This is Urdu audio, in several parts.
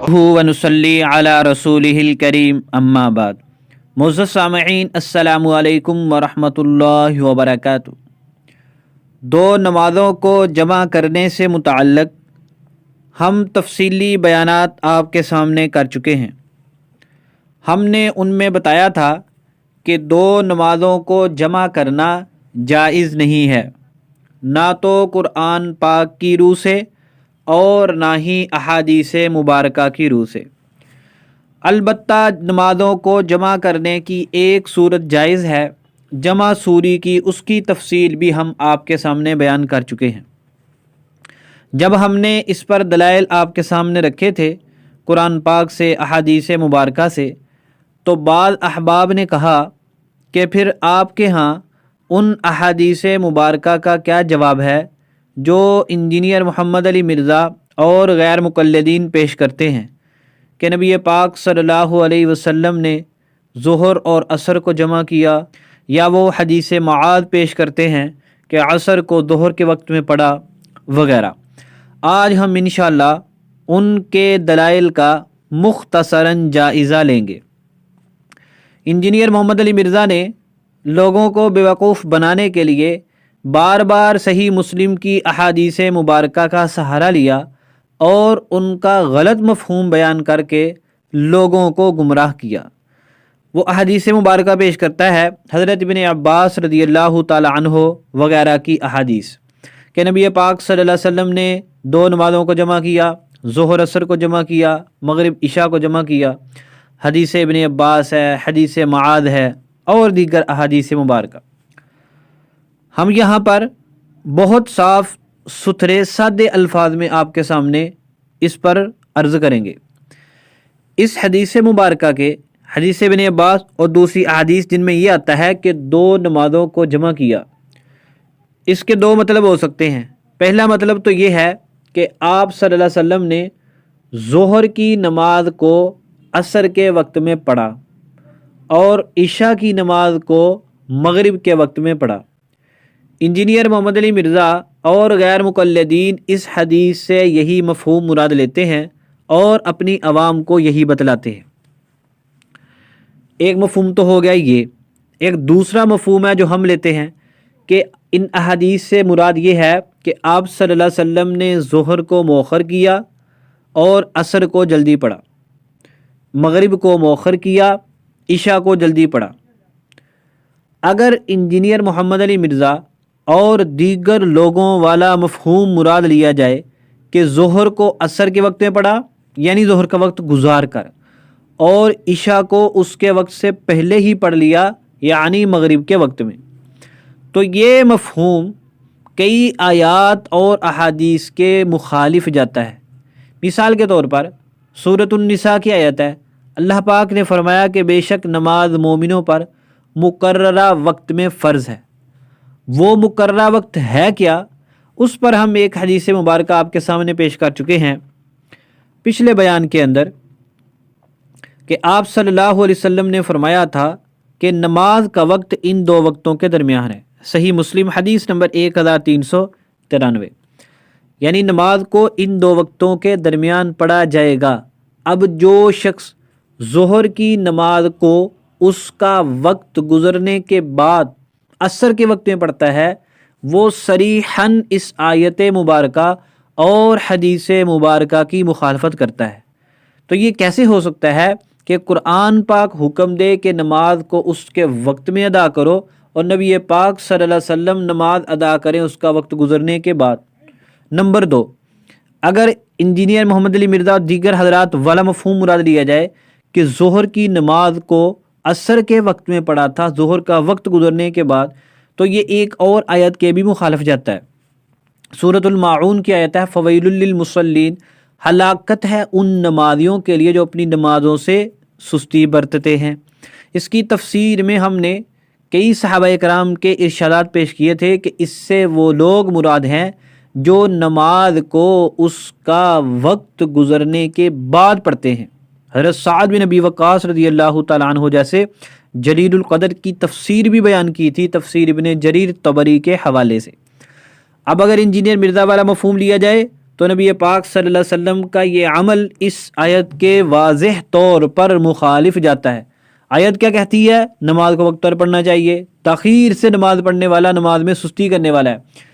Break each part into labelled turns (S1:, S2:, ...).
S1: ونصلی علی رسولہ الکریم اما بعد۔ معزز سامعین، السلام علیکم ورحمۃ اللہ وبرکاتہ۔ دو نمازوں کو جمع کرنے سے متعلق ہم تفصیلی بیانات آپ کے سامنے کر چکے ہیں۔ ہم نے ان میں بتایا تھا کہ دو نمازوں کو جمع کرنا جائز نہیں ہے، نہ تو قرآن پاک کی روح سے اور نہ ہی احادیث مبارکہ کی روح سے۔ البتہ نمازوں کو جمع کرنے کی ایک صورت جائز ہے، جمع سوری کی، اس کی تفصیل بھی ہم آپ کے سامنے بیان کر چکے ہیں۔ جب ہم نے اس پر دلائل آپ کے سامنے رکھے تھے قرآن پاک سے، احادیث مبارکہ سے، تو بعض احباب نے کہا کہ پھر آپ کے ہاں ان احادیث مبارکہ کا کیا جواب ہے جو انجینئر محمد علی مرزا اور غیر مقلدین پیش کرتے ہیں کہ نبی پاک صلی اللہ علیہ وسلم نے ظہر اور عصر کو جمع کیا، یا وہ حدیث معاذ پیش کرتے ہیں کہ عصر کو ظہر کے وقت میں پڑھا وغیرہ۔ آج ہم انشاءاللہ ان کے دلائل کا مختصراً جائزہ لیں گے۔ انجینئر محمد علی مرزا نے لوگوں کو بیوقوف بنانے کے لیے بار بار صحیح مسلم کی احادیث مبارکہ کا سہارا لیا اور ان کا غلط مفہوم بیان کر کے لوگوں کو گمراہ کیا۔ وہ احادیث مبارکہ پیش کرتا ہے حضرت ابن عباس رضی اللہ تعالی عنہ وغیرہ کی احادیث کہ نبی پاک صلی اللہ علیہ وسلم نے دو نمازوں کو جمع کیا، ظہر عصر کو جمع کیا، مغرب عشاء کو جمع کیا۔ حدیث ابن عباس ہے، حدیث معاذ ہے اور دیگر احادیث مبارکہ۔ ہم یہاں پر بہت صاف ستھرے سادے الفاظ میں آپ کے سامنے اس پر عرض کریں گے۔ اس حدیث مبارکہ کے، حدیث ابن عباس اور دوسری احادیث جن میں یہ آتا ہے کہ دو نمازوں کو جمع کیا، اس کے دو مطلب ہو سکتے ہیں۔ پہلا مطلب تو یہ ہے کہ آپ صلی اللہ علیہ وسلم نے ظہر کی نماز کو عصر کے وقت میں پڑھا اور عشاء کی نماز کو مغرب کے وقت میں پڑھا۔ انجینئر محمد علی مرزا اور غیر مقلدین اس حدیث سے یہی مفہوم مراد لیتے ہیں اور اپنی عوام کو یہی بتلاتے ہیں۔ ایک مفہوم تو ہو گیا یہ۔ ایک دوسرا مفہوم ہے جو ہم لیتے ہیں کہ ان احادیث سے مراد یہ ہے کہ آپ صلی اللہ علیہ وسلم نے ظہر کو مؤخر کیا اور عصر کو جلدی پڑھا، مغرب کو مؤخر کیا، عشاء کو جلدی پڑھا۔ اگر انجینئر محمد علی مرزا اور دیگر لوگوں والا مفہوم مراد لیا جائے کہ ظہر کو عصر کے وقت میں پڑھا یعنی ظہر کا وقت گزار کر، اور عشاء کو اس کے وقت سے پہلے ہی پڑھ لیا یعنی مغرب کے وقت میں، تو یہ مفہوم کئی آیات اور احادیث کے مخالف جاتا ہے۔ مثال کے طور پر سورۃ النساء کی آیت ہے، اللہ پاک نے فرمایا کہ بے شک نماز مومنوں پر مقررہ وقت میں فرض ہے۔ وہ مقررہ وقت ہے کیا؟ اس پر ہم ایک حدیث مبارکہ آپ کے سامنے پیش کر چکے ہیں پچھلے بیان کے اندر کہ آپ صلی اللہ علیہ وسلم نے فرمایا تھا کہ نماز کا وقت ان دو وقتوں کے درمیان ہے۔ صحیح مسلم حدیث نمبر 1393، یعنی نماز کو ان دو وقتوں کے درمیان پڑھا جائے گا۔ اب جو شخص ظہر کی نماز کو اس کا وقت گزرنے کے بعد عصر کے وقت میں پڑھتا ہے، وہ صریحاً اس آیت مبارکہ اور حدیث مبارکہ کی مخالفت کرتا ہے۔ تو یہ کیسے ہو سکتا ہے کہ قرآن پاک حکم دے کہ نماز کو اس کے وقت میں ادا کرو اور نبی پاک صلی اللہ علیہ وسلم نماز ادا کریں اس کا وقت گزرنے کے بعد؟ نمبر دو، اگر انجینئر محمد علی مرزا اور دیگر حضرات والا مفہوم مراد لیا جائے کہ ظہر کی نماز کو عصر کے وقت میں پڑھا تھا ظہر کا وقت گزرنے کے بعد، تو یہ ایک اور آیت کے بھی مخالف جاتا ہے۔ سورۃ الماعون کی آیت ہے فویل للمصلین، ہلاکت ہے ان نمازیوں کے لیے جو اپنی نمازوں سے سستی برتتے ہیں۔ اس کی تفسیر میں ہم نے کئی صحابہ کرام کے ارشادات پیش کیے تھے کہ اس سے وہ لوگ مراد ہیں جو نماز کو اس کا وقت گزرنے کے بعد پڑھتے ہیں۔ حضرت سعد بن ابی وقاص رضی اللہ تعالیٰ عنہ جیسے جلیل القدر کی تفسیر بھی بیان کی تھی تفسیر ابن جریر طبری کے حوالے سے۔ اب اگر انجینئر مرزا والا مفہوم لیا جائے تو نبی پاک صلی اللہ علیہ وسلم کا یہ عمل اس آیت کے واضح طور پر مخالف جاتا ہے۔ آیت کیا کہتی ہے؟ نماز کو وقت پر پڑھنا چاہیے، تاخیر سے نماز پڑھنے والا نماز میں سستی کرنے والا ہے،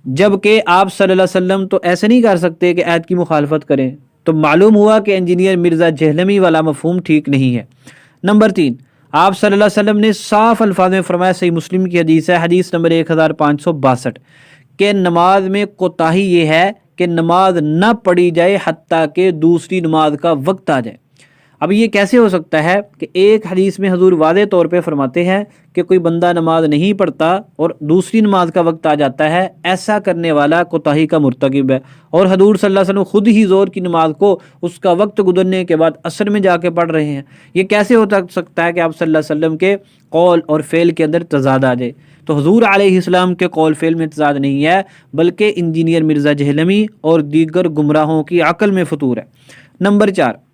S1: جبکہ آپ صلی اللہ علیہ وسلم تو ایسے نہیں کر سکتے کہ آیت کی مخالفت کریں۔ تو معلوم ہوا کہ انجینئر مرزا جہلمی والا مفہوم ٹھیک نہیں ہے۔ نمبر 3، آپ صلی اللہ علیہ وسلم نے صاف الفاظ میں فرمایا، صحیح مسلم کی حدیث ہے، حدیث نمبر 1562، کہ نماز میں کوتاہی یہ ہے کہ نماز نہ پڑھی جائے حتیٰ کہ دوسری نماز کا وقت آ جائے۔ اب یہ کیسے ہو سکتا ہے کہ ایک حدیث میں حضور واضح طور پہ فرماتے ہیں کہ کوئی بندہ نماز نہیں پڑھتا اور دوسری نماز کا وقت آ جاتا ہے، ایسا کرنے والا کوتاہی کا مرتکب ہے، اور حضور صلی اللہ علیہ وسلم خود ہی ظہر کی نماز کو اس کا وقت گزرنے کے بعد عصر میں جا کے پڑھ رہے ہیں۔ یہ کیسے ہو سکتا ہے کہ آپ صلی اللہ علیہ وسلم کے قول اور فعل کے اندر تضاد آ جائے؟ تو حضور علیہ السلام کے قول فعل میں تضاد نہیں ہے، بلکہ انجینئر مرزا جہلمی اور دیگر گمراہوں کی عقل میں فطور ہے۔ نمبر 4،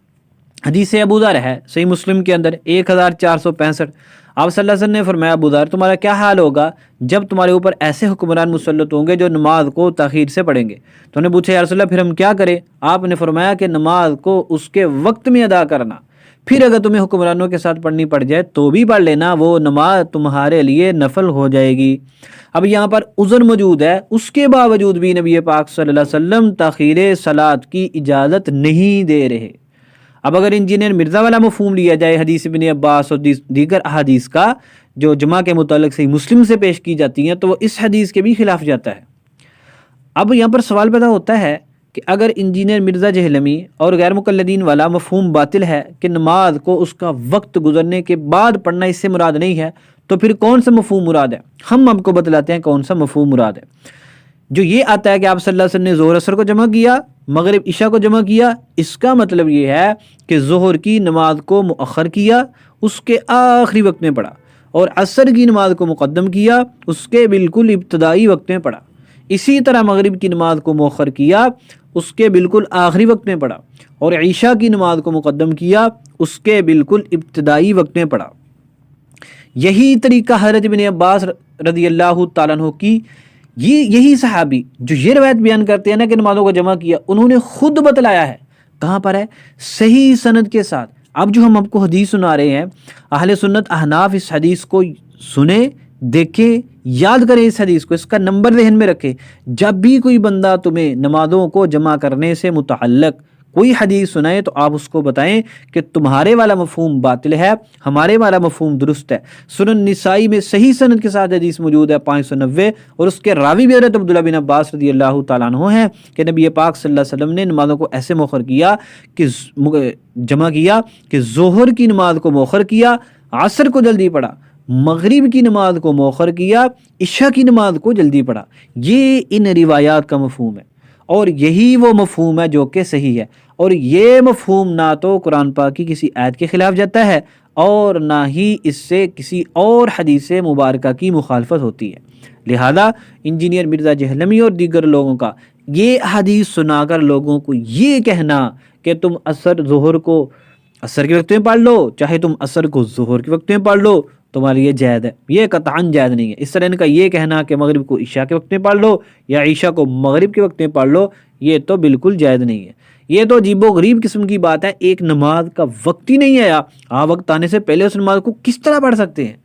S1: حدیث ابو ذر ہے صحیح مسلم کے اندر 1465، آپ صلی اللہ علیہ وسلم نے فرمایا، ابو ذر تمہارا کیا حال ہوگا جب تمہارے اوپر ایسے حکمران مسلط ہوں گے جو نماز کو تاخیر سے پڑھیں گے؟ تو انہوں نے پوچھا، یا رسول اللہ پھر ہم کیا کریں؟ آپ نے فرمایا کہ نماز کو اس کے وقت میں ادا کرنا، پھر اگر تمہیں حکمرانوں کے ساتھ پڑھنی پڑ جائے تو بھی پڑھ لینا، وہ نماز تمہارے لیے نفل ہو جائے گی۔ اب یہاں پر عذر موجود ہے، اس کے باوجود بھی نبی پاک صلی اللہ علیہ وسلم تاخیر صلاۃ کی اجازت نہیں دے رہے۔ اب اگر انجینئر مرزا والا مفہوم لیا جائے حدیث ابن عباس اور دیگر احادیث کا جو جمعہ کے متعلق صحیح مسلم سے پیش کی جاتی ہیں، تو وہ اس حدیث کے بھی خلاف جاتا ہے۔ اب یہاں پر سوال پیدا ہوتا ہے کہ اگر انجینئر مرزا جہلمی اور غیر مقلدین والا مفہوم باطل ہے کہ نماز کو اس کا وقت گزرنے کے بعد پڑھنا اس سے مراد نہیں ہے، تو پھر کون سا مفہوم مراد ہے؟ ہم آپ کو بتلاتے ہیں کون سا مفہوم مراد ہے۔ جو یہ آتا ہے کہ آپ صلی اللہ علیہ وسلم نے ظہر اثر کو جمع کیا، مغرب عشاء کو جمع کیا، اس کا مطلب یہ ہے کہ ظہر کی نماز کو مؤخر کیا، اس کے آخری وقت میں پڑھا، اور عصر کی نماز کو مقدم کیا، اس کے بالکل ابتدائی وقت میں پڑھا۔ اسی طرح مغرب کی نماز کو مؤخر کیا، اس کے بالکل آخری وقت میں پڑھا، اور عشاء کی نماز کو مقدم کیا، اس کے بالکل ابتدائی وقت میں پڑھا۔ یہی طریقہ حضرت ابن عباس رضی اللہ تعالیٰ عنہ کی، یہی صحابی جو یہ روایت بیان کرتے ہیں نا کہ نمازوں کو جمع کیا، انہوں نے خود بتلایا ہے۔ کہاں پر ہے؟ صحیح سند کے ساتھ۔ اب جو ہم آپ کو حدیث سنا رہے ہیں، اہل سنت احناف اس حدیث کو سنیں، دیکھیں، یاد کریں، اس حدیث کو، اس کا نمبر ذہن میں رکھیں۔ جب بھی کوئی بندہ تمہیں نمازوں کو جمع کرنے سے متعلق کوئی حدیث سنائے تو آپ اس کو بتائیں کہ تمہارے والا مفہوم باطل ہے، ہمارے والا مفہوم درست ہے۔ سنن نسائی میں صحیح سند کے ساتھ حدیث موجود ہے 590، اور اس کے راوی بھی حضرت عبداللہ بن عباس رضی اللہ تعالیٰ عنہ ہیں کہ نبی پاک صلی اللہ علیہ وسلم نے نمازوں کو ایسے مؤخر کیا کہ جمع کیا کہ ظہر کی نماز کو مؤخر کیا، عصر کو جلدی پڑھا، مغرب کی نماز کو مؤخر کیا، عشاء کی نماز کو جلدی پڑھا۔ یہ ان روایات کا مفہوم ہے، اور یہی وہ مفہوم ہے جو کہ صحیح ہے، اور یہ مفہوم نہ تو قرآن پاک کی کسی آیت کے خلاف جاتا ہے اور نہ ہی اس سے کسی اور حدیث مبارکہ کی مخالفت ہوتی ہے۔ لہذا انجینئر مرزا جہلمی اور دیگر لوگوں کا یہ حدیث سنا کر لوگوں کو یہ کہنا کہ تم ظہر کو عصر کے وقت میں پڑھ لو، چاہے تم عصر کو ظہر کے وقت میں پڑھ لو، تمہارے لیے جائز ہے، یہ قطعاً جائز نہیں ہے۔ اس طرح ان کا یہ کہنا کہ مغرب کو عشاء کے وقت میں پڑھ لو یا عشاء کو مغرب کے وقت میں پڑھ لو، یہ تو بالکل جائز نہیں ہے۔ یہ تو عجیب و غریب قسم کی بات ہے، ایک نماز کا وقت ہی نہیں آیا، وقت آنے سے پہلے اس نماز کو کس طرح پڑھ سکتے ہیں؟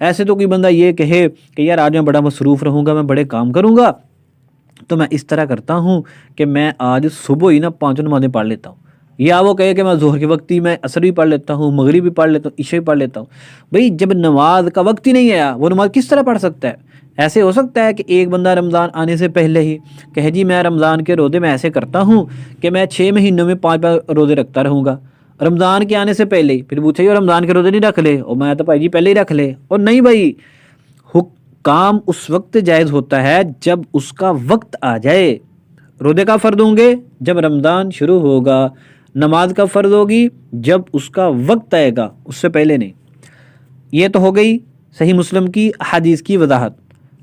S1: ایسے تو کوئی بندہ یہ کہے کہ یار آج میں بڑا مصروف رہوں گا، میں بڑے کام کروں گا، تو میں اس طرح کرتا ہوں کہ میں آج صبح ہی 5 نمازیں پڑھ لیتا ہوں، یا وہ کہے کہ میں ظہر کے وقت ہی میں عصر بھی پڑھ لیتا ہوں، مغرب بھی پڑھ لیتا ہوں، عشاء بھی پڑھ لیتا ہوں۔ بھئی جب نماز کا وقت ہی نہیں آیا، وہ نماز کس طرح پڑھ سکتا ہے؟ ایسے ہو سکتا ہے کہ ایک بندہ رمضان آنے سے پہلے ہی کہے جی میں رمضان کے روزے میں ایسے کرتا ہوں کہ میں 6 مہینوں میں 5 روزے رکھتا رہوں گا، رمضان کے آنے سے پہلے ہی، پھر پوچھے رمضان کے روزے نہیں رکھ لے، اور میں تو بھائی جی پہلے ہی رکھ لے، اور نہیں بھائی، کام اس وقت جائز ہوتا ہے جب اس کا وقت آ جائے۔ روزے کا فرض ہوں گے جب رمضان شروع ہوگا، نماز کا فرض ہوگی جب اس کا وقت آئے گا، اس سے پہلے نہیں۔ یہ تو ہو گئی صحیح مسلم کی حدیث کی وضاحت۔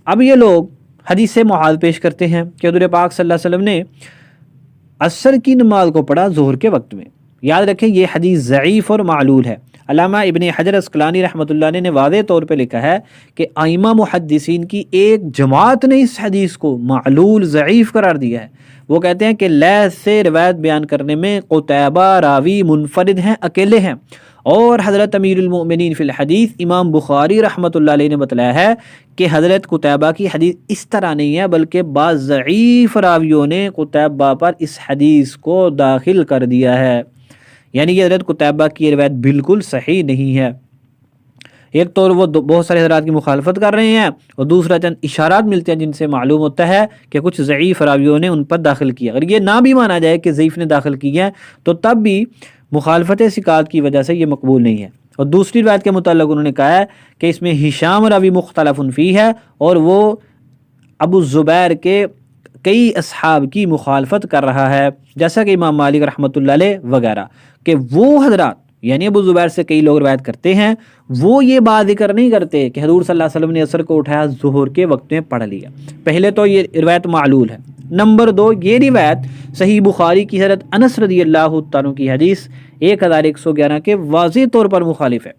S1: اب یہ لوگ حدیث سے معاذ پیش کرتے ہیں کہ حضور پاک صلی اللہ علیہ وسلم نے عصر کی نماز کو پڑھا ظہر کے وقت میں، یاد رکھیں یہ حدیث ضعیف اور معلول ہے۔ علامہ ابن حجر عسقلانی رحمۃ اللہ علیہ نے واضح طور پہ لکھا ہے کہ ائمہ محدثین کی ایک جماعت نے اس حدیث کو معلول ضعیف قرار دیا ہے۔ وہ کہتے ہیں کہ لیث سے روایت بیان کرنے میں قتیبہ راوی منفرد ہیں، اکیلے ہیں، اور حضرت امیر المؤمنین فی الحدیث امام بخاری رحمۃ اللہ علیہ نے بتلایا ہے کہ حضرت قتیبہ کی حدیث اس طرح نہیں ہے، بلکہ بعض ضعیف راویوں نے قتیبہ پر اس حدیث کو داخل کر دیا ہے، یعنی یہ حضرت قتیبہ کی روایت بالکل صحیح نہیں ہے۔ ایک تو وہ بہت سارے حضرات کی مخالفت کر رہے ہیں، اور دوسرا چند اشارات ملتے ہیں جن سے معلوم ہوتا ہے کہ کچھ ضعیف راویوں نے ان پر داخل کیا۔ اگر یہ نہ بھی مانا جائے کہ ضعیف نے داخل کیا ہے تو تب بھی مخالفت ثقات کی وجہ سے یہ مقبول نہیں ہے۔ اور دوسری روایت کے متعلق انہوں نے کہا ہے کہ اس میں ہشام راوی مختلف فی ہے، اور وہ ابو الزبیر کے کئی اصحاب کی مخالفت کر رہا ہے، جیسا کہ امام مالک رحمۃ اللہ علیہ وغیرہ، کہ وہ حضرات یعنی ابو زبیر سے کئی لوگ روایت کرتے ہیں، وہ یہ بات ذکر نہیں کرتے کہ حضور صلی اللہ علیہ وسلم نے عصر کو اٹھایا ظہر کے وقت میں پڑھ لیا۔ پہلے تو یہ روایت معلول ہے۔ نمبر دو، یہ روایت صحیح بخاری کی حضرت انس رضی اللہ تعالیٰ کی حدیث 1111 کے واضح طور پر مخالف ہے۔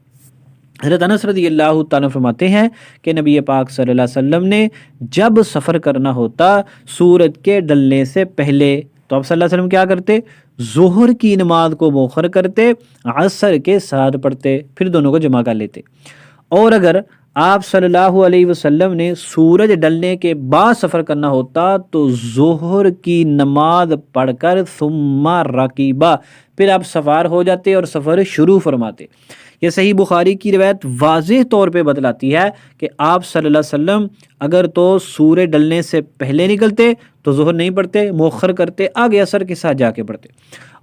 S1: حضرت انس رضی اللہ تعالیٰ فرماتے ہیں کہ نبی پاک صلی اللہ علیہ وسلم نے جب سفر کرنا ہوتا سورج کے ڈلنے سے پہلے تو آپ صلی اللہ علیہ وسلم کیا کرتے؟ ظہر کی نماز کو مؤخر کرتے، عصر کے ساتھ پڑھتے، پھر دونوں کو جمع کر لیتے۔ اور اگر آپ صلی اللہ علیہ وسلم نے سورج ڈلنے کے بعد سفر کرنا ہوتا تو ظہر کی نماز پڑھ کر ثم رکیبہ، پھر آپ سوار ہو جاتے اور سفر شروع فرماتے۔ یہ صحیح بخاری کی روایت واضح طور پہ بتلاتی ہے کہ آپ صلی اللہ علیہ وسلم اگر تو سورج ڈلنے سے پہلے نکلتے تو ظہر نہیں پڑھتے، مؤخر کرتے، آگے عصر کے ساتھ جا کے پڑھتے،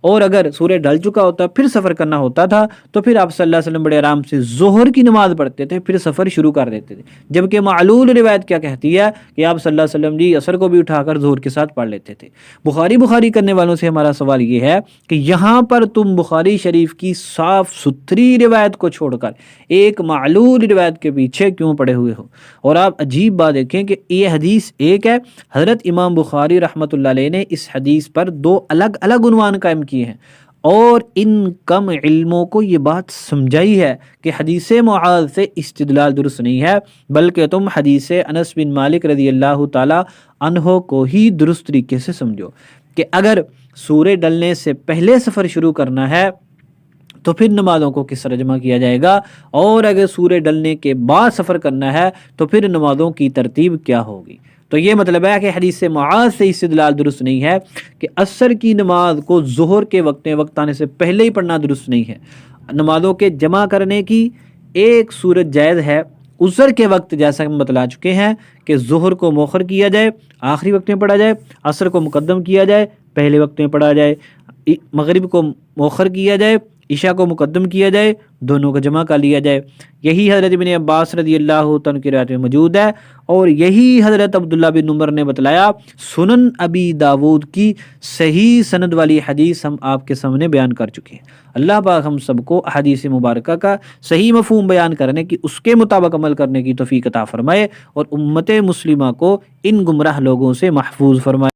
S1: اور اگر سورج ڈل چکا ہوتا پھر سفر کرنا ہوتا تھا تو پھر آپ صلی اللہ علیہ وسلم بڑے آرام سے ظہر کی نماز پڑھتے تھے، پھر سفر شروع کر دیتے تھے۔ جبکہ معلول روایت کیا کہتی ہے کہ آپ صلی اللہ علیہ وسلم جی عصر کو بھی اٹھا کر ظہر کے ساتھ پڑھ لیتے تھے۔ بخاری کرنے والوں سے ہمارا سوال یہ ہے کہ یہاں پر تم بخاری شریف کی صاف ستھری روایت کو چھوڑ کر ایک معلول روایت کے پیچھے کیوں پڑے ہوئے ہو؟ اور آپ عجیب بات دیکھیں کہ یہ حدیث ایک ہے، حضرت امام بخاری رحمۃ اللہ علیہ نے اس حدیث پر دو الگ الگ عنوان قائم کیے ہیں، اور ان کم علموں کو یہ بات سمجھائی ہے کہ حدیث معاذ سے استدلال درست نہیں ہے، بلکہ تم حدیث انس بن مالک رضی اللہ تعالی عنہ کو ہی درست طریقے سے سمجھو کہ اگر سورج ڈلنے سے پہلے سفر شروع کرنا ہے تو پھر نمازوں کو کس طرح جمع کیا جائے گا، اور اگر سورج ڈلنے کے بعد سفر کرنا ہے تو پھر نمازوں کی ترتیب کیا ہوگی۔ تو یہ مطلب ہے کہ حدیث معاذ سے استدلال درست نہیں ہے کہ عصر کی نماز کو ظہر کے وقت آنے سے پہلے ہی پڑھنا درست نہیں ہے۔ نمازوں کے جمع کرنے کی ایک صورت جائز ہے، عذر کے وقت جیسا ہم بتلا چکے ہیں کہ ظہر کو مؤخر کیا جائے، آخری وقت میں پڑھا جائے، عصر کو مقدم کیا جائے، پہلے وقت میں پڑھا جائے، مغرب کو مؤخر کیا جائے، عشاء کو مقدم کیا جائے، دونوں کو جمع کر لیا جائے۔ یہی حضرت ابن عباس رضی اللہ عنہ کی روایت میں موجود ہے، اور یہی حضرت عبداللہ بن عمر نے بتلایا۔ سنن ابی داود کی صحیح سند والی حدیث ہم آپ کے سامنے بیان کر چکے ہیں۔ اللہ پاک ہم سب کو احادیث مبارکہ کا صحیح مفہوم بیان کرنے کی، اس کے مطابق عمل کرنے کی توفیق عطا فرمائے، اور امت مسلمہ کو ان گمراہ لوگوں سے محفوظ فرمائے۔